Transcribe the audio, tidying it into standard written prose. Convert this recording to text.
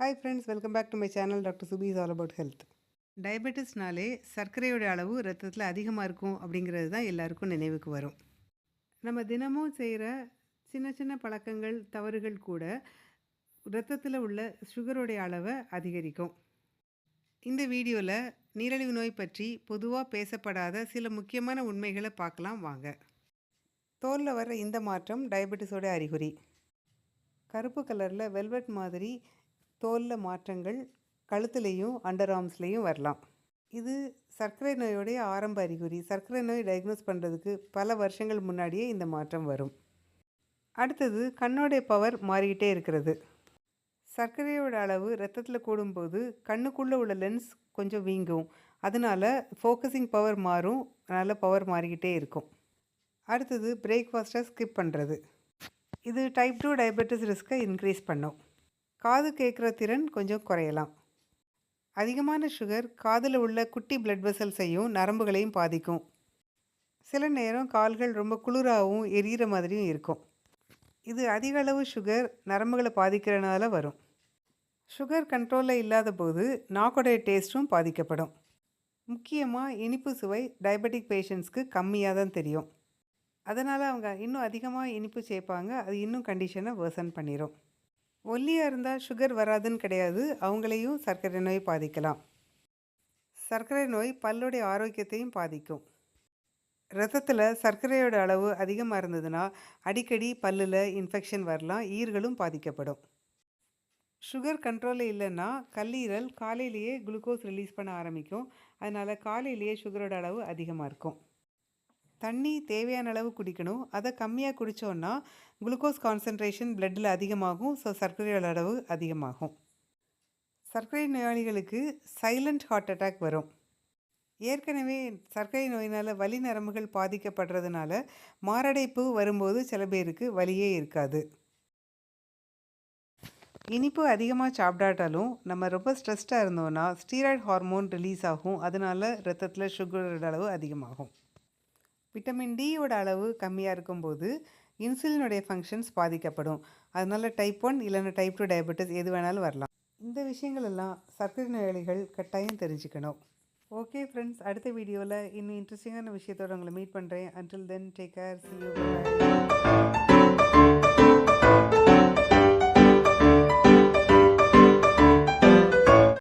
Hi friends, welcome back to my channel. Dr. Subi is all about health. டயபெட்டிஸ்னாலே சர்க்கரையோட அளவு ரத்தத்தில் அதிகமாக இருக்கும் அப்படிங்கிறது தான் எல்லாருக்கும் நினைவுக்கு வரும். நம்ம தினமும் செய்கிற சின்ன சின்ன பழக்கங்கள் தவறுகள் கூட ரத்தத்தில் உள்ள சுகருடைய அளவை அதிகரிக்கும். இந்த வீடியோவில் நீரிழிவு நோய் பற்றி பொதுவாக பேசப்படாத சில முக்கியமான உண்மைகளை பார்க்கலாம் வாங்க. தோலில் வர இந்த மாற்றம் டயபெட்டிஸோட அறிகுறி. கருப்பு கலரில் வெல்வெட் மாதிரி தோலில் மாற்றங்கள் கழுத்துலேயும் அண்டர் ஆர்ம்ஸ்லேயும் வரலாம். இது சர்க்கரை நோயோடைய ஆரம்ப அறிகுறி. சர்க்கரை நோய் டயக்னோஸ் பண்ணுறதுக்கு பல வருஷங்கள் முன்னாடியே இந்த மாற்றம் வரும். அடுத்தது கண்ணோடைய பவர் மாறிக்கிட்டே இருக்கிறது. சர்க்கரையோட அளவு ரத்தத்தில் கூடும்போது கண்ணுக்குள்ளே உள்ள லென்ஸ் கொஞ்சம் வீங்கும். அதனால் ஃபோக்கஸிங் பவர் மாறும். அதனால் பவர் மாறிக்கிட்டே இருக்கும். அடுத்தது பிரேக்ஃபாஸ்ட்டை ஸ்கிப் பண்ணுறது. இது டைப் 2 டயபெட்டிஸ் ரிஸ்க்கை இன்க்ரீஸ் பண்ணும். காது கேட்குற திறன் கொஞ்சம் குறையலாம். அதிகமான சுகர் காதில் உள்ள குட்டி பிளட் வெசல்ஸையும் நரம்புகளையும் பாதிக்கும். சில நேரம் கால்கள் ரொம்ப குளிராகவும் எரியிற மாதிரியும் இருக்கும். இது அதிக அளவு சுகர் நரம்புகளை பாதிக்கிறனால வரும். சுகர் கண்ட்ரோலில் இல்லாத போது நாக்கோடைய டேஸ்ட்டும் பாதிக்கப்படும். முக்கியமாக இனிப்பு சுவை டயபெட்டிக் பேஷண்ட்ஸ்க்கு கம்மியாக தான் தெரியும். அதனால் அவங்க இன்னும் அதிகமாக இனிப்பு சேர்ப்பாங்க. அது இன்னும் கண்டிஷனை வேர்சன் பண்ணிடும். ஒல்லியாக இருந்தால் சுகர் வராதுன்னு கிடையாது. அவங்களையும் சர்க்கரை நோய் பாதிக்கலாம். சர்க்கரை நோய் பல்லுடைய ஆரோக்கியத்தையும் பாதிக்கும். ரத்தத்தில் சர்க்கரையோட அளவு அதிகமாக இருந்ததுன்னா அடிக்கடி பல்லில் இன்ஃபெக்ஷன் வரலாம். ஈர்களும் பாதிக்கப்படும். சுகர் கண்ட்ரோலில் இல்லைன்னா கல்லீரல் காலையிலேயே குளுக்கோஸ் ரிலீஸ் பண்ண ஆரம்பிக்கும். அதனால் காலையிலேயே சுகரோட அளவு அதிகமாக இருக்கும். தண்ணி தேவையான அளவு குடிக்கணும். அதை கம்மியாக குடித்தோன்னா குளுக்கோஸ் கான்சன்ட்ரேஷன் பிளட்டில் அதிகமாகும். ஸோ சர்க்கரையோட அளவு அதிகமாகும். சர்க்கரை நோயாளிகளுக்கு சைலண்ட் ஹார்ட் அட்டாக் வரும். ஏற்கனவே சர்க்கரை நோயினால் வலி நரம்புகள் பாதிக்கப்படுறதுனால மாரடைப்பு வரும்போது சில பேருக்கு வலியே இருக்காது. இனிப்பு அதிகமாக சாப்பிடாட்டாலும் நம்ம ரொம்ப ஸ்ட்ரெஸ்டாக இருந்தோன்னா ஸ்டீராய்டு ஹார்மோன் ரிலீஸ் ஆகும். அதனால் ரத்தத்தில் சுகரோட அளவு அதிகமாகும். விட்டமின் டியோட அளவு கம்மியாக இருக்கும்போது இன்சுலினுடைய ஃபங்க்ஷன்ஸ் பாதிக்கப்படும். அதனால் டைப் 1 இல்லைன்னா டைப் 2 டயபெட்டிஸ் எது வேணாலும் வரலாம். இந்த விஷயங்கள் எல்லாம் சர்க்கரை நோயாளிகள் கட்டாயம் தெரிஞ்சுக்கணும். ஓகே ஃப்ரெண்ட்ஸ், அடுத்த வீடியோவில் இன்னும் இன்ட்ரெஸ்டிங்கான விஷயத்தோடு உங்களை மீட் பண்ணுறேன். Until then take care. See you. Bye.